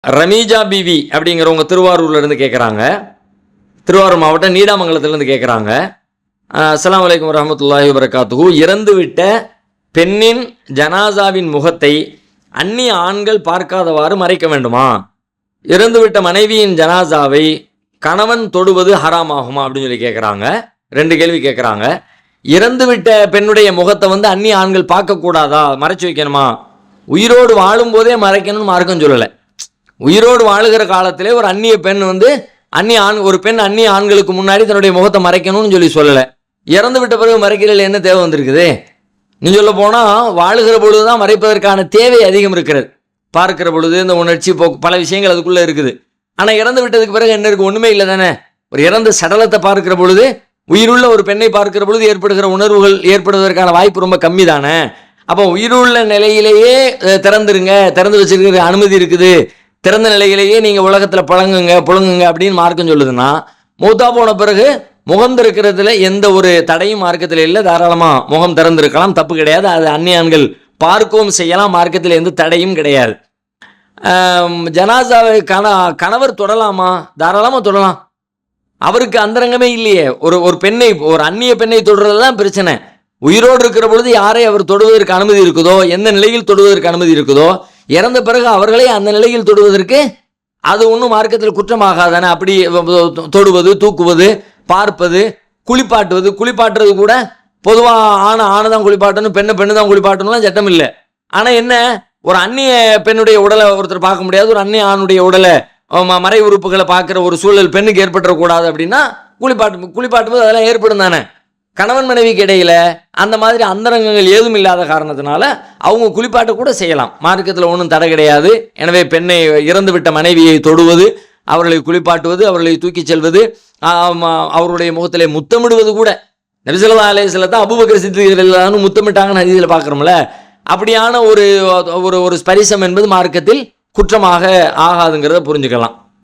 ரமீஜா PV அப்படிங்கிறவங்க திருவாரூர்லேருந்து கேட்குறாங்க. திருவாரூர் மாவட்டம் நீடாமங்கலத்திலேருந்து கேட்குறாங்க. அஸ்ஸலாமு அலைக்கும் வரஹ்மத்துல்லாஹி வபரகாத்துஹு. இறந்துவிட்ட பெண்ணின் ஜனாசாவின் முகத்தை அந்நிய ஆண்கள் பார்க்காதவாறு மறைக்க வேண்டுமா? இறந்துவிட்ட மனைவியின் ஜனாசாவை கணவன் தொடுவது ஹராமாகுமா அப்படின்னு சொல்லி கேட்குறாங்க. 2 கேள்வி கேட்குறாங்க. இறந்துவிட்ட பெண்ணுடைய முகத்தை அந்நிய ஆண்கள் பார்க்கக்கூடாதா, மறைச்சு வைக்கணுமா? உயிரோடு வாழும்போதே மறைக்கணும்னு மார்க்கம் சொல்லலை. உயிரோடு வாழுகிற காலத்திலே ஒரு அந்நிய பெண் ஒரு பெண் அந்நிய ஆண்களுக்கு முன்னாடி தன்னுடைய முகத்தை மறைக்கணும்னு சொல்லி சொல்லலை. இறந்து விட்ட பிறகு மறைக்கிறதுல என்ன தேவை வந்திருக்குது? நீ சொல்ல போனால் வாழுகிற பொழுது தான் மறைப்பதற்கான தேவை அதிகம் இருக்கிறது. பார்க்கிற பொழுது இந்த உணர்ச்சி பல விஷயங்கள் அதுக்குள்ளே இருக்குது. ஆனால் இறந்து விட்டதுக்கு பிறகு என்ன இருக்குது? ஒன்றுமே இல்லை தானே. ஒரு இறந்த சடலத்தை பார்க்கிற பொழுது, உயிருள்ள ஒரு பெண்ணை பார்க்கிற பொழுது ஏற்படுகிற உணர்வுகள் ஏற்படுவதற்கான வாய்ப்பு ரொம்ப கம்மி தானே. அப்போ உயிருள்ள நிலையிலேயே திறந்து வச்சிருக்கிற அனுமதி இருக்குது. திறந்த நிலையிலேயே நீங்கள் உலகத்தில் புழங்குங்க அப்படின்னு மார்க்கம் சொல்லுதுன்னா, மூத்தா போன பிறகு முகம் திறக்கிறதுல எந்த ஒரு தடையும் மார்க்கத்தில் இல்லை. தாராளமாக முகம் திறந்திருக்கலாம், தப்பு கிடையாது. அது அந்நியான்கள் பார்க்கவும் செய்யலாம், மார்க்கத்தில் எந்த தடையும் கிடையாது. ஜனாசாவை கணவர் தொடலாமா? தாராளமாக தொடலாம். அவருக்கு அந்தரங்கமே இல்லையே. ஒரு அந்நிய பெண்ணை தொடுறது தான் பிரச்சனை. உயிரோடு இருக்கிற பொழுது யாரை அவர் தொடுவதற்கு அனுமதி இருக்குதோ, எந்த நிலையில் தொடுவதற்கு அனுமதி இருக்குதோ, இறந்த பிறகு அவர்களே அந்த நிலையில் தொடுவதற்கு அது ஒன்றும் மார்க்கத்தில் குற்றமாகாதானே. அப்படி தொடுவது, தூக்குவது, பார்ப்பது, குளிப்பாட்டுறது கூட பொதுவாக ஆணை தான் குளிப்பாட்டணும், பெண்ணு தான் குளிப்பாட்டணும்லாம் சட்டம் இல்லை. ஆனால் என்ன, ஒரு அந்நிய பெண்ணுடைய உடலை ஒருத்தர் பார்க்க முடியாது, ஒரு அந்நிய ஆணுடைய உடலை மறை உறுப்புகளை பார்க்குற ஒரு சூழல் பெண்ணுக்கு ஏற்பட்டுறக்கூடாது அப்படின்னா குளிப்பாட்டும்போது அதெல்லாம் ஏற்படும் தானே. கணவன் மனைவிக்கு இடையில அந்த மாதிரி அந்தரங்கங்கள் ஏதும் இல்லாத காரணத்தினால அவங்க குளிப்பாட்ட கூட செய்யலாம். மார்க்கத்தில் ஒன்றும் தடை கிடையாது. எனவே இறந்து விட்ட மனைவியை தொடுவது, அவர்களை குளிப்பாட்டுவது, அவர்களை தூக்கி செல்வது, அவருடைய முகத்திலே முத்தமிடுவது கூட நபி ஸல்லல்லாஹு அலைஹி வஸல்லம் அபூபக்கர் சித்திக் முத்தமிட்டாங்கன்னு ஹதீஸ்ல பார்க்குறோம்ல. அப்படியான ஒரு ஸ்பரிசம் என்பது மார்க்கத்தில் குற்றமாக ஆகாதுங்கிறத புரிஞ்சுக்கலாம்.